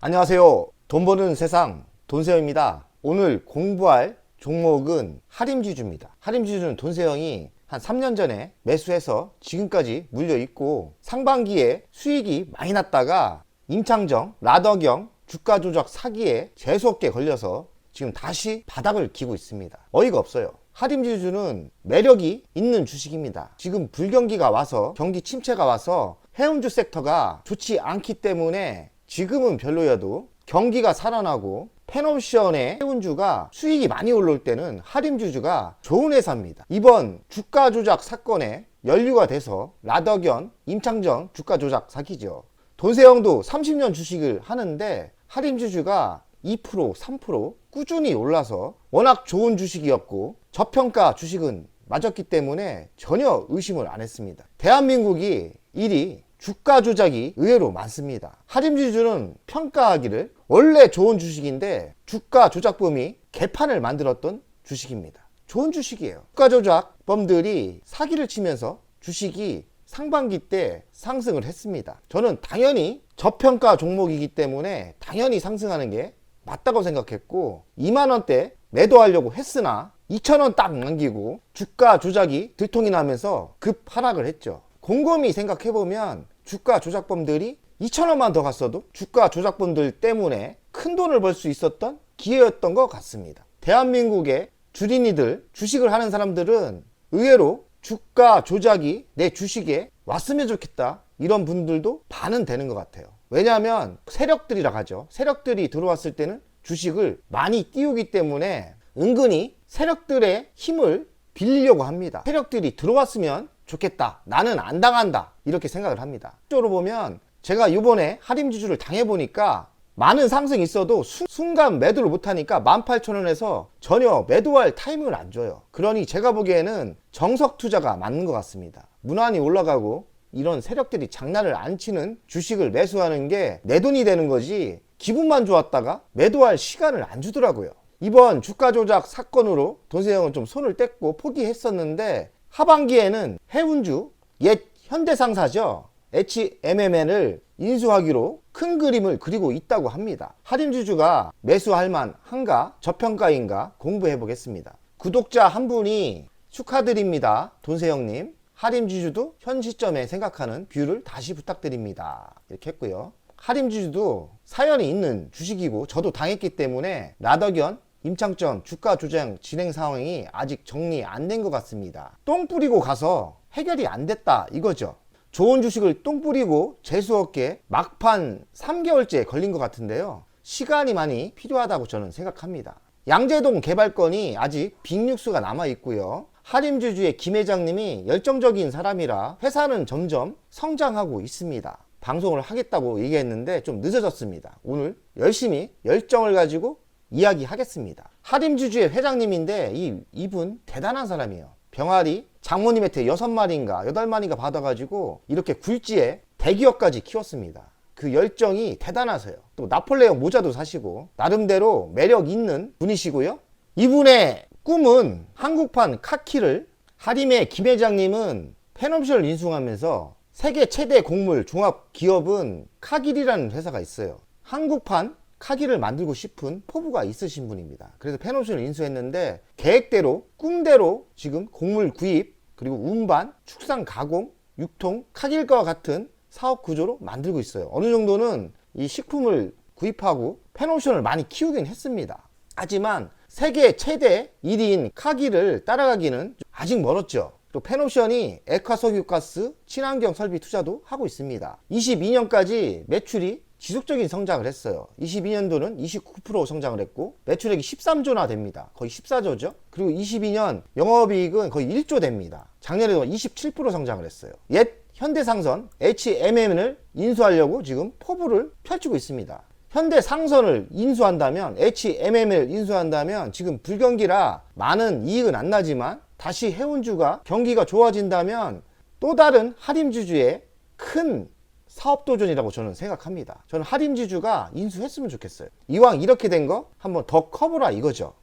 안녕하세요. 돈 버는 세상 돈세영입니다. 오늘 공부할 종목은 하림지주입니다. 하림지주는 돈세영이 한 3년 전에 매수해서 지금까지 물려있고, 상반기에 수익이 많이 났다가 임창정, 라더경 주가 조작 사기에 재수없게 걸려서 지금 다시 바닥을 기고 있습니다. 어이가 없어요. 하림지주는 매력이 있는 주식입니다. 지금 불경기가 와서, 경기 침체가 와서 해운주 섹터가 좋지 않기 때문에 지금은 별로여도 경기가 살아나고 펜옵션의 해운주가 수익이 많이 올라올 때는 하림지주가 좋은 회사입니다. 이번 주가 조작 사건에 연루가 돼서 라더견, 임창정 주가 조작 사기죠. 돈세영도 30년 주식을 하는데 하림지주가 2%, 3% 꾸준히 올라서 워낙 좋은 주식이었고 저평가 주식은 맞았기 때문에 전혀 의심을 안 했습니다. 대한민국이 1위 주가 조작이 의외로 많습니다. 하림지주는 평가하기를 원래 좋은 주식인데 주가 조작범이 개판을 만들었던 주식입니다. 좋은 주식이에요. 주가 조작범들이 사기를 치면서 주식이 상반기 때 상승을 했습니다. 저는 당연히 저평가 종목이기 때문에 당연히 상승하는 게 맞다고 생각했고, 2만원대 매도하려고 했으나 2,000원 딱 남기고 주가 조작이 들통이 나면서 급 하락을 했죠. 곰곰이 생각해보면 주가 조작범들이 2,000원만 더 갔어도 주가 조작범들 때문에 큰 돈을 벌 수 있었던 기회였던 것 같습니다. 대한민국의 주린이들, 주식을 하는 사람들은 의외로 주가 조작이 내 주식에 왔으면 좋겠다, 이런 분들도 반은 되는 것 같아요. 왜냐하면 세력들이라 하죠. 세력들이 들어왔을 때는 주식을 많이 띄우기 때문에 은근히 세력들의 힘을 빌리려고 합니다. 세력들이 들어왔으면 좋겠다, 나는 안 당한다, 이렇게 생각을 합니다. 실제로 보면 제가 이번에 하림지주를 당해보니까 많은 상승이 있어도 순간 매도를 못하니까 18,000원에서 전혀 매도할 타이밍을 안 줘요. 그러니 제가 보기에는 정석 투자가 맞는 것 같습니다. 무난히 올라가고 이런 세력들이 장난을 안 치는 주식을 매수하는 게 내 돈이 되는 거지, 기분만 좋았다가 매도할 시간을 안 주더라고요. 이번 주가 조작 사건으로 돈세영은 좀 손을 뗐고 포기했었는데, 하반기에는 해운주, 옛 현대상사죠, HMMN을 인수하기로 큰 그림을 그리고 있다고 합니다. 하림지주가 매수할 만한가, 저평가인가 공부해 보겠습니다. 구독자 한 분이 축하드립니다. 돈세영님, 하림지주도 현 시점에 생각하는 뷰를 다시 부탁드립니다, 이렇게 했고요. 하림지주도 사연이 있는 주식이고 저도 당했기 때문에 라더견, 임창정 주가 조작 진행 상황이 아직 정리 안 된 것 같습니다. 똥 뿌리고 가서 해결이 안 됐다, 이거죠. 좋은 주식을 똥 뿌리고 재수없게 막판 3개월째 걸린 것 같은데요. 시간이 많이 필요하다고 저는 생각합니다. 양재동 개발건이 아직 빅뉴스가 남아 있고요. 하림지주의 김 회장님이 열정적인 사람이라 회사는 점점 성장하고 있습니다. 방송을 하겠다고 얘기했는데 좀 늦어졌습니다. 오늘 열심히 열정을 가지고 이야기하겠습니다. 하림지주의 회장님인데 이분 대단한 사람이에요. 병아리 장모님한테 6마리인가 8마리인가 받아가지고 이렇게 굴지에 대기업까지 키웠습니다. 그 열정이 대단하세요. 또 나폴레옹 모자도 사시고 나름대로 매력 있는 분이시고요. 이분의 꿈은 한국판 카키를, 하림의 김 회장님은 펜옵션을 인수하면서 세계 최대 곡물 종합 기업은 카길이라는 회사가 있어요. 한국판 카기를 만들고 싶은 포부가 있으신 분입니다. 그래서 펜옵션을 인수했는데 계획대로, 꿈대로 지금 곡물 구입, 그리고 운반, 축산, 가공, 유통, 카길과 같은 사업 구조로 만들고 있어요. 어느 정도는 이 식품을 구입하고 펜옵션을 많이 키우긴 했습니다. 하지만 세계 최대 1위인 카기를 따라가기는 아직 멀었죠. 또 펜옵션이 액화석유가스, 친환경 설비 투자도 하고 있습니다. 22년까지 매출이 지속적인 성장을 했어요. 22년도는 29% 성장을 했고 매출액이 13조나 됩니다. 거의 14조죠. 그리고 22년 영업이익은 거의 1조 됩니다. 작년에도 27% 성장을 했어요. 옛 현대상선 HMM을 인수하려고 지금 포부를 펼치고 있습니다. 현대상선을 인수한다면, HMM을 인수한다면 지금 불경기라 많은 이익은 안 나지만 다시 해운주가 경기가 좋아진다면 또 다른 하림지주의 큰 사업도전이라고 저는 생각합니다. 저는 하림지주가 인수했으면 좋겠어요. 이왕 이렇게 된 거 한번 더 커보라, 이거죠.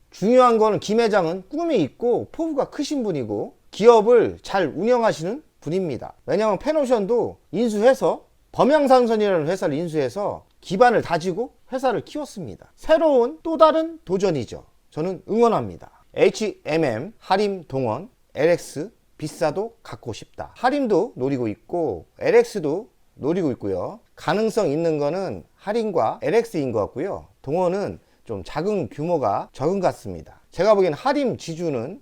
중요한 거는 김 회장은 꿈이 있고 포부가 크신 분이고 기업을 잘 운영하시는 분입니다. 왜냐하면 펜옵션도 인수해서 범양산선이라는 회사를 인수해서 기반을 다지고 회사를 키웠습니다. 새로운 또 다른 도전이죠. 저는 응원합니다. HMM, 하림 동원, LX 비싸도 갖고 싶다. 하림도 노리고 있고 LX도 노리고 있고요. 가능성 있는 거는 하림과 LX인 것 같고요. 동원은 좀 작은 규모가 적은 것 같습니다. 제가 보기엔 하림 지주는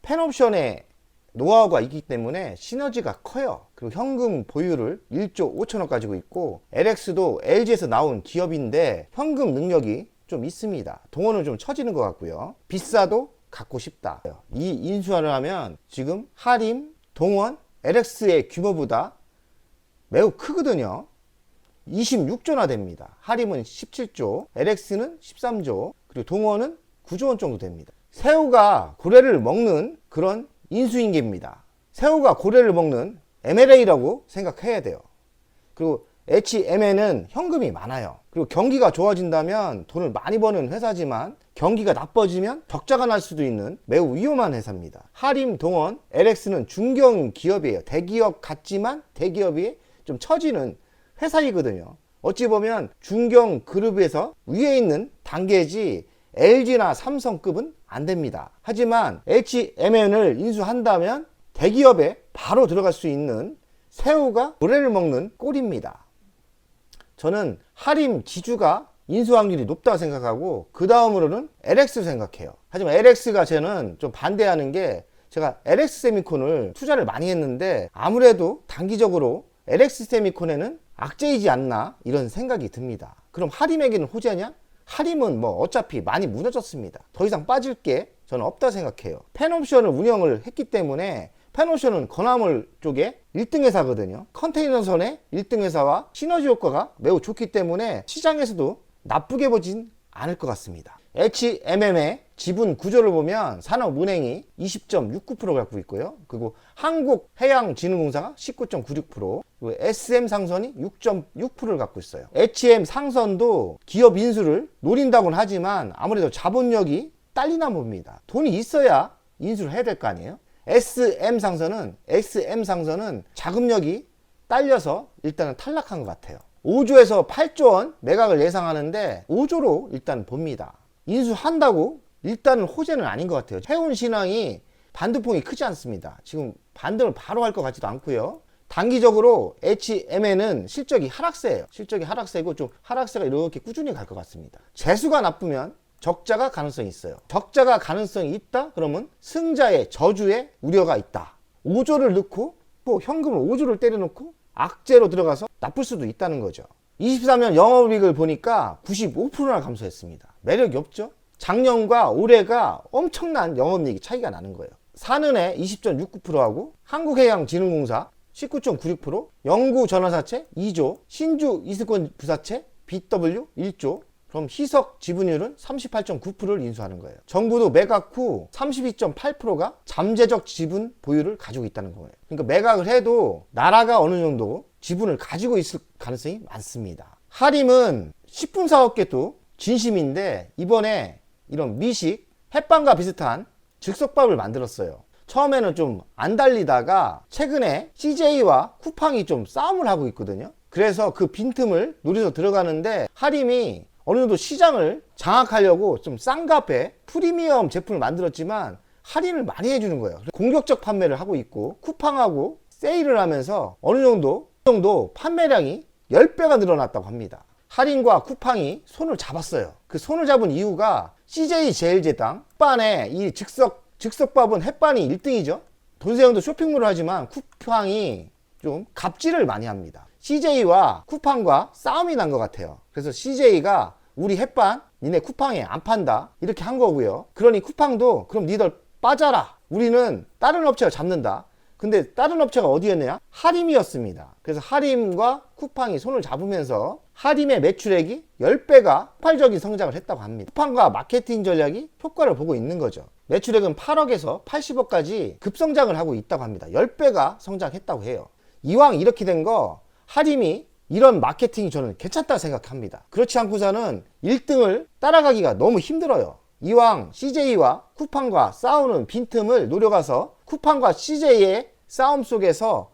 펜옵션에 노하우가 있기 때문에 시너지가 커요. 그리고 현금 보유를 1조 5천억 가지고 있고 LX도 LG에서 나온 기업인데 현금 능력이 좀 있습니다. 동원은 좀 처지는 것 같고요. 비싸도 갖고 싶다. 이 인수를 하면 지금 하림, 동원, LX의 규모보다 매우 크거든요. 26조나 됩니다. 하림은 17조, LX는 13조, 그리고 동원은 9조 원 정도 됩니다. 새우가 고래를 먹는 그런 인수인계입니다. 새우가 고래를 먹는 MLA라고 생각해야 돼요. 그리고 HMN은 현금이 많아요. 그리고 경기가 좋아진다면 돈을 많이 버는 회사지만 경기가 나빠지면 적자가 날 수도 있는 매우 위험한 회사입니다. 하림, 동원, LX는 중견 기업이에요. 대기업 같지만 대기업이 좀 처지는 회사이거든요. 어찌 보면 중견 그룹에서 위에 있는 단계지 LG나 삼성급은 안 됩니다. 하지만 HMN을 인수한다면 대기업에 바로 들어갈 수 있는 새우가 고래를 먹는 꼴입니다. 저는 하림 지주가 인수 확률이 높다고 생각하고 그 다음으로는 LX 생각해요. 하지만 LX가 저는 좀 반대하는 게 제가 LX 세미콘을 투자를 많이 했는데 아무래도 단기적으로 LX 세미콘에는 악재이지 않나 이런 생각이 듭니다. 그럼 하림에게는 호재냐? 하림은 뭐 어차피 많이 무너졌습니다. 더 이상 빠질 게 저는 없다 생각해요. 펜옵션을 운영을 했기 때문에 펜옵션은 건화물 쪽에 1등 회사거든요. 컨테이너선의 1등 회사와 시너지 효과가 매우 좋기 때문에 시장에서도 나쁘게 보진 않을 것 같습니다. HMM의 지분 구조를 보면 산업은행이 20.69% 갖고 있고요. 그리고 한국해양진흥공사가 19.96%, 그리고 SM상선이 6.6%를 갖고 있어요. HM상선도 기업 인수를 노린다고는 하지만 아무래도 자본력이 딸리나 봅니다. 돈이 있어야 인수를 해야 될 거 아니에요. SM상선은 자금력이 딸려서 일단은 탈락한 것 같아요. 5조에서 8조 원 매각을 예상하는데 5조로 일단 봅니다. 인수한다고 일단은 호재는 아닌 것 같아요. 해운신항이 반등폭이 크지 않습니다. 지금 반등을 바로 할 것 같지도 않고요. 단기적으로 HMN은 실적이 하락세예요. 실적이 하락세고 좀 하락세가 이렇게 꾸준히 갈 것 같습니다. 재수가 나쁘면 적자가 가능성이 있어요. 적자가 가능성이 있다? 그러면 승자의 저주의 우려가 있다. 5조를 넣고 또 현금을 5조를 때려놓고 악재로 들어가서 나쁠 수도 있다는 거죠. 23년 영업이익을 보니까 95%나 감소했습니다. 매력이 없죠? 작년과 올해가 엄청난 영업이익이 차이가 나는 거예요. 산은의 20.69%하고 한국해양진흥공사 19.96%, 영구전화사채 2조, 신주 이스콘 부사채 BW 1조, 그럼 희석 지분율은 38.9%를 인수하는 거예요. 정부도 매각 후 32.8%가 잠재적 지분 보유를 가지고 있다는 거예요. 그러니까 매각을 해도 나라가 어느 정도 지분을 가지고 있을 가능성이 많습니다. 하림은 식품 사업계도 진심인데 이번에 이런 미식, 햇반과 비슷한 즉석밥을 만들었어요. 처음에는 좀 안 달리다가 최근에 CJ와 쿠팡이 좀 싸움을 하고 있거든요. 그래서 그 빈틈을 노려서 들어가는데 하림이 어느 정도 시장을 장악하려고 좀 싼 값에 프리미엄 제품을 만들었지만 할인을 많이 해주는 거예요. 공격적 판매를 하고 있고 쿠팡하고 세일을 하면서 어느 정도 판매량이 10배가 늘어났다고 합니다. 할인과 쿠팡이 손을 잡았어요. 그 손을 잡은 이유가 CJ 제일제당 햇반에 이 즉석밥은 햇반이 1등이죠. 돈세형도 쇼핑몰을 하지만 쿠팡이 좀 갑질을 많이 합니다. CJ와 쿠팡과 싸움이 난 것 같아요. 그래서 CJ가 우리 햇반 니네 쿠팡에 안 판다 이렇게 한 거고요. 그러니 쿠팡도 그럼 니들 빠져라. 우리는 다른 업체가 잡는다. 근데 다른 업체가 어디였냐? 하림이었습니다. 그래서 하림과 쿠팡이 손을 잡으면서 하림의 매출액이 10배가 폭발적인 성장을 했다고 합니다. 쿠팡과 마케팅 전략이 효과를 보고 있는 거죠. 매출액은 8억에서 80억까지 급성장을 하고 있다고 합니다. 10배가 성장했다고 해요. 이왕 이렇게 된 거 하림이 이런 마케팅이 저는 괜찮다고 생각합니다. 그렇지 않고서는 1등을 따라가기가 너무 힘들어요. 이왕 CJ와 쿠팡과 싸우는 빈틈을 노려가서 쿠팡과 CJ의 싸움 속에서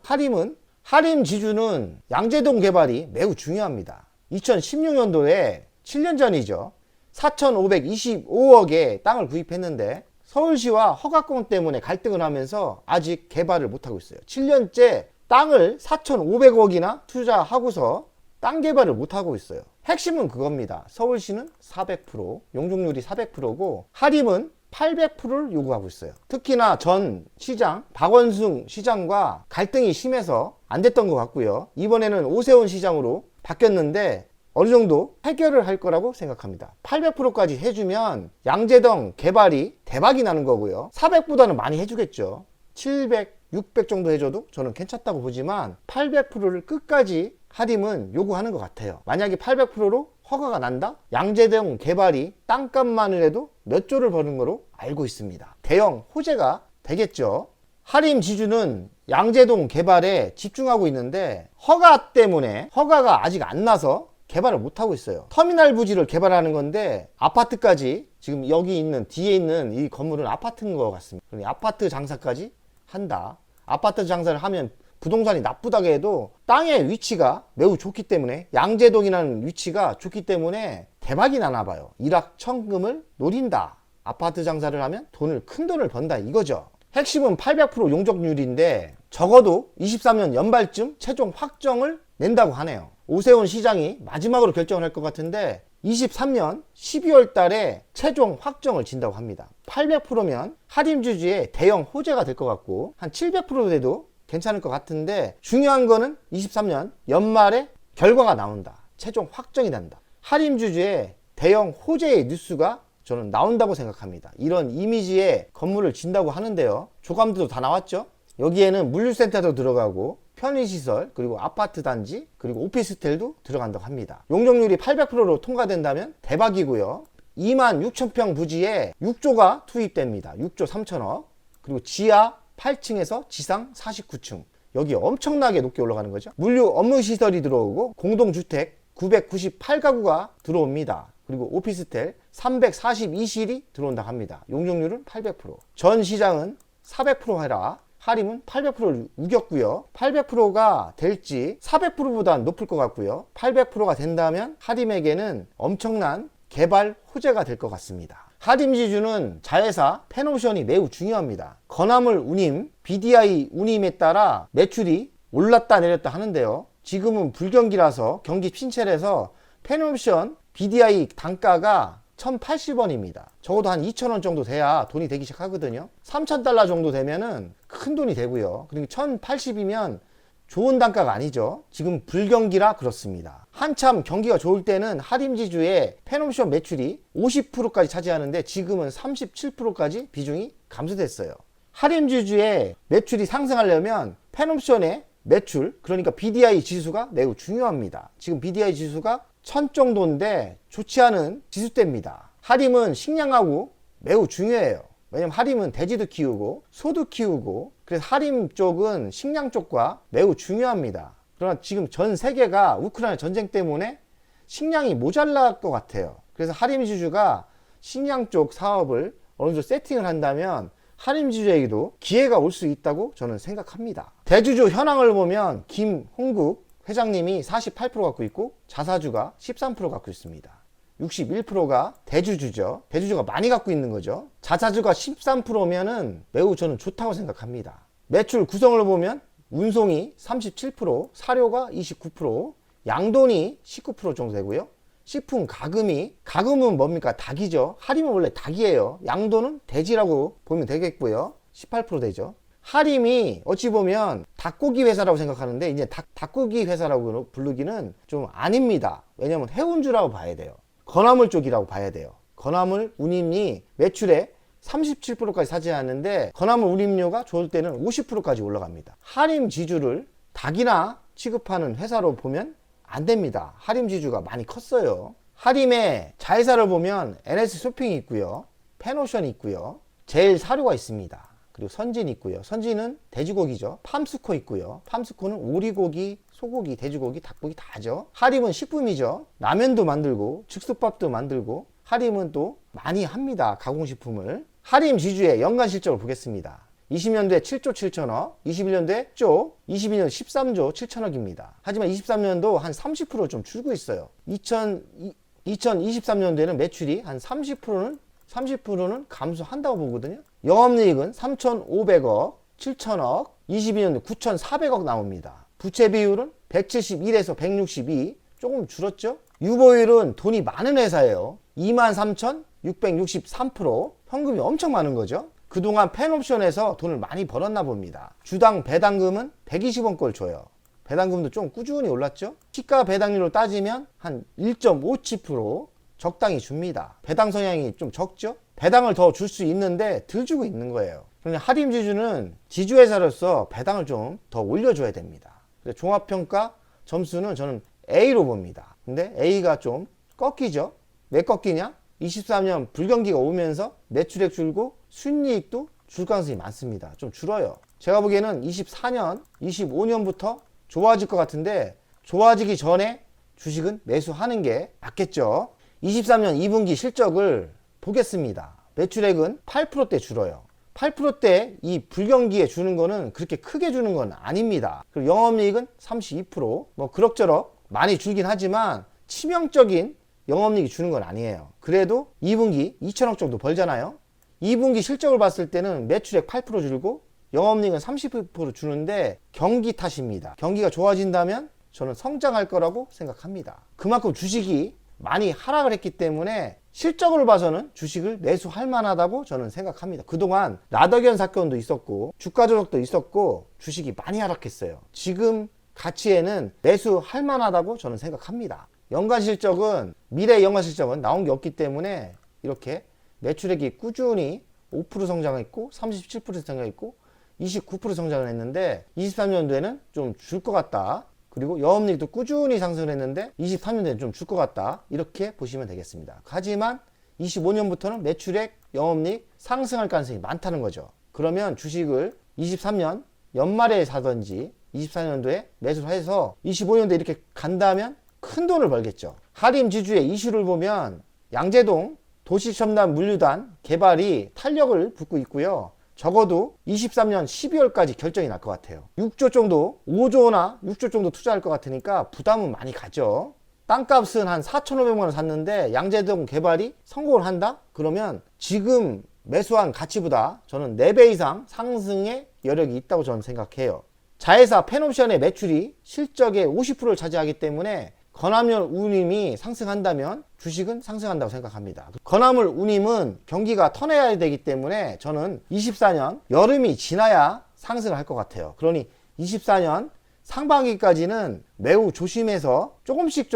하림 지주는 양재동 개발이 매우 중요합니다. 2016년도에 7년 전이죠. 4,525억에 땅을 구입했는데 서울시와 허가권 때문에 갈등을 하면서 아직 개발을 못하고 있어요. 7년째 땅을 4,500억이나 투자하고서 땅 개발을 못하고 있어요. 핵심은 그겁니다. 서울시는 400%, 용적률이 400%고 하림은 800%를 요구하고 있어요. 특히나 전 시장 박원순 시장과 갈등이 심해서 안 됐던 것 같고요. 이번에는 오세훈 시장으로 바뀌었는데 어느 정도 해결을 할 거라고 생각합니다. 800%까지 해주면 양재동 개발이 대박이 나는 거고요. 400보다는 많이 해주겠죠. 700, 600 정도 해줘도 저는 괜찮다고 보지만 800%를 끝까지 하림은 요구하는 것 같아요. 만약에 800%로 허가가 난다? 양재동 개발이 땅값만을 해도 몇 조를 버는 거로 알고 있습니다. 대형 호재가 되겠죠. 하림 지주는 양재동 개발에 집중하고 있는데 허가 때문에 허가가 아직 안 나서 개발을 못하고 있어요. 터미널 부지를 개발하는 건데 아파트까지 지금 여기 있는 뒤에 있는 이 건물은 아파트인 것 같습니다. 그러니 아파트 장사까지 한다. 아파트 장사를 하면 부동산이 나쁘다고 해도 땅의 위치가 매우 좋기 때문에 양재동이라는 위치가 좋기 때문에 대박이 나나 봐요. 일확천금을 노린다. 아파트 장사를 하면 큰 돈을 번다 이거죠. 핵심은 800% 용적률인데 적어도 23년 연말쯤 최종 확정을 낸다고 하네요. 오세훈 시장이 마지막으로 결정을 할 것 같은데 23년 12월 달에 최종 확정을 진다고 합니다. 800%면 하림주주의 대형 호재가 될 것 같고 한 700% 돼도 괜찮을 것 같은데 중요한 거는 23년 연말에 결과가 나온다. 최종 확정이 난다. 하림주주의 대형 호재의 뉴스가 저는 나온다고 생각합니다. 이런 이미지의 건물을 진다고 하는데요. 조감도도 다 나왔죠. 여기에는 물류센터도 들어가고 편의시설 그리고 아파트 단지 그리고 오피스텔도 들어간다고 합니다. 용적률이 800%로 통과된다면 대박이고요. 26,000평 부지에 6조가 투입됩니다. 6조 3천억 그리고 지하 8층에서 지상 49층 여기 엄청나게 높게 올라가는 거죠. 물류 업무시설이 들어오고 공동주택 998가구가 들어옵니다. 그리고 오피스텔 342실이 들어온다고 합니다. 용적률은 800%. 전 시장은 400% 해라. 하림은 800%를 우겼고요. 800%가 될지 400%보다 높을 것 같고요. 800%가 된다면 하림에게는 엄청난 개발 호재가 될 것 같습니다. 하림 지주는 자회사 펜옵션이 매우 중요합니다. 건화물 운임, BDI 운임에 따라 매출이 올랐다 내렸다 하는데요. 지금은 불경기라서 경기 침체라서 펜옵션 BDI 단가가 1,080원입니다. 적어도 한 2,000원 정도 돼야 돈이 되기 시작하거든요. 3,000달러 정도 되면은 큰 돈이 되고요. 그리고 1,080이면 좋은 단가가 아니죠. 지금 불경기라 그렇습니다. 한참 경기가 좋을 때는 하림지주의 펜옵션 매출이 50%까지 차지하는데 지금은 37%까지 비중이 감소됐어요. 하림지주의 매출이 상승하려면 펜옵션의 매출, 그러니까 BDI 지수가 매우 중요합니다. 지금 BDI 지수가 1000 정도인데 좋지 않은 지수대입니다. 하림은 식량하고 매우 중요해요. 왜냐면 하림은 돼지도 키우고 소도 키우고 그래서 하림 쪽은 식량 쪽과 매우 중요합니다. 그러나 지금 전 세계가 우크라이나 전쟁 때문에 식량이 모자랄 것 같아요. 그래서 하림지주가 식량 쪽 사업을 어느 정도 세팅을 한다면 하림지주에게도 기회가 올 수 있다고 저는 생각합니다. 대주주 현황을 보면 김홍국 회장님이 48% 갖고 있고 자사주가 13% 갖고 있습니다. 61%가 대주주죠. 대주주가 많이 갖고 있는 거죠. 자사주가 13%면은 매우 저는 좋다고 생각합니다. 매출 구성을 보면 운송이 37%, 사료가 29%, 양돈이 19% 정도 되고요. 식품 가금은 뭡니까? 닭이죠. 하림은 원래 닭이에요. 양돈은 돼지라고 보면 되겠고요. 18% 되죠. 하림이 어찌 보면 닭고기 회사라고 생각하는데 이제 닭고기 회사라고 부르기는 좀 아닙니다. 왜냐면 해운주라고 봐야 돼요. 건화물 쪽이라고 봐야 돼요. 건화물 운임이 매출의 37%까지 차지하는데 건화물 운임료가 좋을 때는 50%까지 올라갑니다. 하림 지주를 닭이나 취급하는 회사로 보면 안 됩니다. 하림 지주가 많이 컸어요. 하림의 자회사를 보면 NS 쇼핑이 있고요. 펜오션이 있고요. 제일 사료가 있습니다. 그리고 선진 있고요. 선진은 돼지고기죠. 팜스코 있고요. 팜스코는 오리고기, 소고기, 돼지고기, 닭고기 다 하죠. 하림은 식품이죠. 라면도 만들고 즉석밥도 만들고 하림은 또 많이 합니다. 가공식품을. 하림 지주의 연간 실적을 보겠습니다. 20년도에 7조 7천억, 21년도에 1조, 22년 13조 7천억입니다. 하지만 23년도 한 30% 좀 줄고 있어요. 2023년도에는 매출이 한 30%는 감소한다고 보거든요. 영업이익은 3,500억, 7천억, 22년도 9,400억 나옵니다. 부채 비율은 171에서 162, 조금 줄었죠? 유보율은 돈이 많은 회사예요. 23,663%, 현금이 엄청 많은 거죠. 그동안 펜옵션에서 돈을 많이 벌었나 봅니다. 주당 배당금은 120원꼴 줘요. 배당금도 좀 꾸준히 올랐죠. 시가 배당률로 따지면 한 1.57% 적당히 줍니다. 배당 성향이 좀 적죠. 배당을 더 줄 수 있는데 덜 주고 있는 거예요. 그러니 하림지주는 지주회사로서 배당을 좀 더 올려줘야 됩니다. 종합평가 점수는 저는 A로 봅니다. 근데 A가 좀 꺾이죠. 왜 꺾이냐? 23년 불경기가 오면서 매출액 줄고 순이익도 줄 가능성이 많습니다. 좀 줄어요. 제가 보기에는 24년, 25년부터 좋아질 것 같은데 좋아지기 전에 주식은 매수하는 게 맞겠죠. 23년 2분기 실적을 보겠습니다. 매출액은 8%대 줄어요. 8%대 이 불경기에 주는 거는 그렇게 크게 주는 건 아닙니다. 그리고 영업이익은 32%, 뭐 그럭저럭 많이 줄긴 하지만 치명적인 영업이익이 주는 건 아니에요. 그래도 2분기 2천억 정도 벌잖아요. 2분기 실적을 봤을 때는 매출액 8% 줄고 영업이익은 30% 주는데 경기 탓입니다. 경기가 좋아진다면 저는 성장할 거라고 생각합니다. 그만큼 주식이 많이 하락을 했기 때문에 실적을 봐서는 주식을 매수할 만하다고 저는 생각합니다. 그동안 라더견 사건도 있었고 주가 조작도 있었고 주식이 많이 하락했어요. 지금 가치에는 매수할 만하다고 저는 생각합니다. 연간 실적은 미래 연간 실적은 나온 게 없기 때문에 이렇게 매출액이 꾸준히 5% 성장했고 37% 성장했고 29% 성장을 했는데 23년도에는 좀 줄 것 같다. 그리고 영업이익도 꾸준히 상승을 했는데 23년도에는 좀 줄 것 같다. 이렇게 보시면 되겠습니다. 하지만 25년부터는 매출액, 영업이익 상승할 가능성이 많다는 거죠. 그러면 주식을 23년 연말에 사든지 24년도에 매수를 해서 25년도에 이렇게 간다면 큰 돈을 벌겠죠. 하림지주의 이슈를 보면 양재동 도시첨단 물류단 개발이 탄력을 붓고 있고요. 적어도 23년 12월까지 결정이 날 것 같아요. 6조 정도, 5조나 6조 정도 투자할 것 같으니까 부담은 많이 가죠. 땅값은 한 4,500만 원 샀는데 양재동 개발이 성공을 한다? 그러면 지금 매수한 가치보다 저는 4배 이상 상승의 여력이 있다고 저는 생각해요. 자회사 펜옵션의 매출이 실적의 50%를 차지하기 때문에 건화물 운임이 상승한다면 주식은 상승한다고 생각합니다. 건화물 운임은 경기가 턴해야 되기 때문에 저는 24년 여름이 지나야 상승을 할 것 같아요. 그러니 24년 상반기까지는 매우 조심해서 조금씩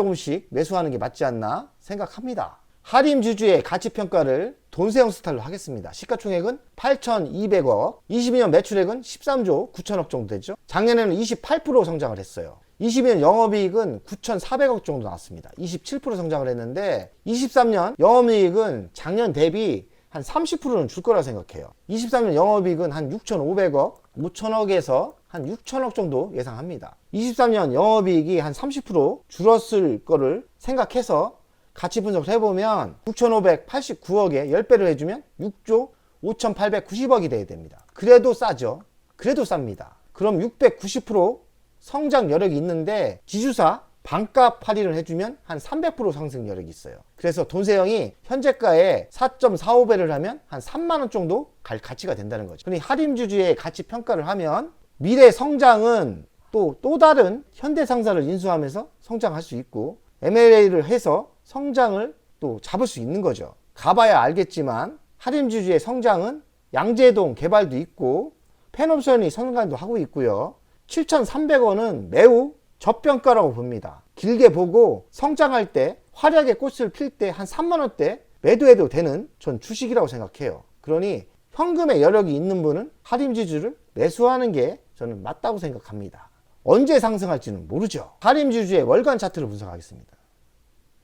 매수하는 게 맞지 않나 생각합니다. 하림주주의 가치평가를 돈세형 스타일로 하겠습니다. 시가총액은 8,200억, 22년 매출액은 13조 9천억 정도 되죠. 작년에는 28% 성장을 했어요. 22년 영업이익은 9,400억 정도 나왔습니다. 27% 성장을 했는데 23년 영업이익은 작년 대비 한 30%는 줄 거라 생각해요. 23년 영업이익은 한 6,500억, 5천억에서 한 6천억 정도 예상합니다. 23년 영업이익이 한 30% 줄었을 거를 생각해서 가치 분석을 해보면 6,589억에 10배를 해주면 6조 5,890억이 돼야 됩니다. 그래도 싸죠. 그래도 쌉니다. 그럼 690% 성장 여력이 있는데 지주사 반값 할인을 해주면 한 300% 상승 여력이 있어요. 그래서 돈세형이 현재가에 4.45배를 하면 한 3만원 정도 갈 가치가 된다는 거죠. 그러니 하림주주의 가치 평가를 하면 미래 성장은 또 다른 현대상사를 인수하면서 성장할 수 있고 M&A를 해서 성장을 또 잡을 수 있는 거죠. 가봐야 알겠지만 하림주주의 성장은 양재동 개발도 있고 펜옵션이 성장도 하고 있고요. 7,300원은 매우 저평가라고 봅니다. 길게 보고 성장할 때 화려하게 꽃을 필 때 한 3만원대 매도해도 되는 전 주식이라고 생각해요. 그러니 현금의 여력이 있는 분은 하림지주를 매수하는 게 저는 맞다고 생각합니다. 언제 상승할지는 모르죠. 하림지주의 월간 차트를 분석하겠습니다.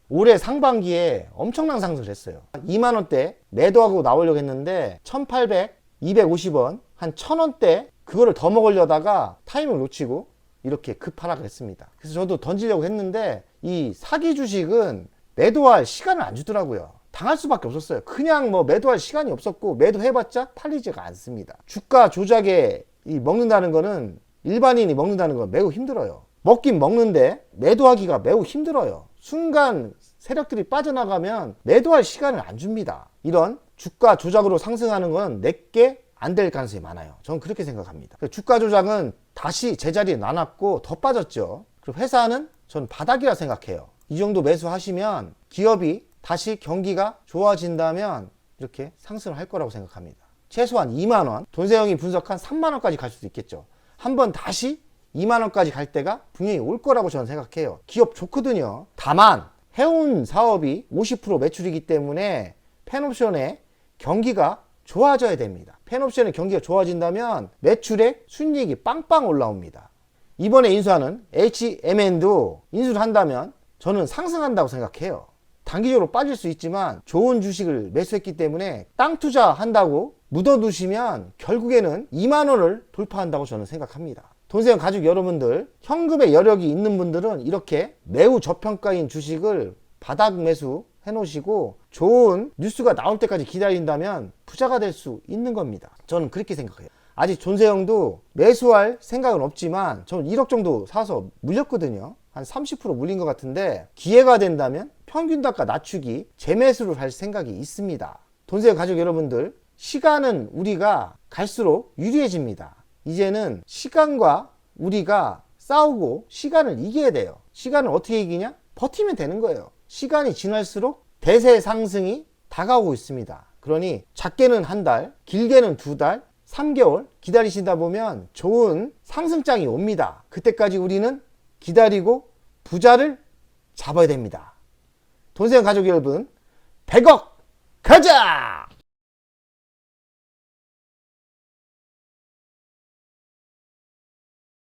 올해 상반기에 엄청난 상승을 했어요. 2만원대 매도하고 나오려고 했는데 1,800, 250원, 한 1,000원대 그거를 더 먹으려다가 타이밍을 놓치고 이렇게 급하락을 했습니다. 그래서 저도 던지려고 했는데 이 사기 주식은 매도할 시간을 안 주더라고요. 당할 수밖에 없었어요. 그냥 뭐 매도할 시간이 없었고 매도해봤자 팔리지가 않습니다. 주가 조작에 먹는다는 거는 일반인이 먹는다는 건 매우 힘들어요. 먹긴 먹는데 매도하기가 매우 힘들어요. 순간 세력들이 빠져나가면 매도할 시간을 안 줍니다. 이런 주가 조작으로 상승하는 건 내게 안 될 가능성이 많아요. 저는 그렇게 생각합니다. 주가 조작은 다시 제자리에 나눴고 더 빠졌죠. 그리고 회사는 전 바닥이라 생각해요. 이 정도 매수하시면 기업이 다시 경기가 좋아진다면 이렇게 상승을 할 거라고 생각합니다. 최소한 2만원, 돈세영이 분석한 3만원까지 갈 수도 있겠죠. 한번 다시 2만원까지 갈 때가 분명히 올 거라고 저는 생각해요. 기업 좋거든요. 다만 해운 사업이 50% 매출이기 때문에 펜옵션의 경기가 좋아져야 됩니다. 펜옵션의 경기가 좋아진다면 매출액, 순이익이 빵빵 올라옵니다. 이번에 인수하는 HMN도 인수를 한다면 저는 상승한다고 생각해요. 단기적으로 빠질 수 있지만 좋은 주식을 매수했기 때문에 땅 투자한다고 묻어두시면 결국에는 2만원을 돌파한다고 저는 생각합니다. 돈세영 가족 여러분들, 현금의 여력이 있는 분들은 이렇게 매우 저평가인 주식을 바닥 매수 해놓으시고 좋은 뉴스가 나올 때까지 기다린다면 부자가 될 수 있는 겁니다. 저는 그렇게 생각해요. 아직 존세영도 매수할 생각은 없지만 저는 1억 정도 사서 물렸거든요. 한 30% 물린 것 같은데 기회가 된다면 평균 단가 낮추기 재매수를 할 생각이 있습니다. 돈세영 가족 여러분들, 시간은 우리가 갈수록 유리해집니다. 이제는 시간과 우리가 싸우고 시간을 이겨야 돼요. 시간을 어떻게 이기냐? 버티면 되는 거예요. 시간이 지날수록 대세 상승이 다가오고 있습니다. 그러니 작게는 한 달, 길게는 2달, 3개월 기다리시다 보면 좋은 상승장이 옵니다. 그때까지 우리는 기다리고 부자를 잡아야 됩니다. 돈세영 가족 여러분, 100억 가자!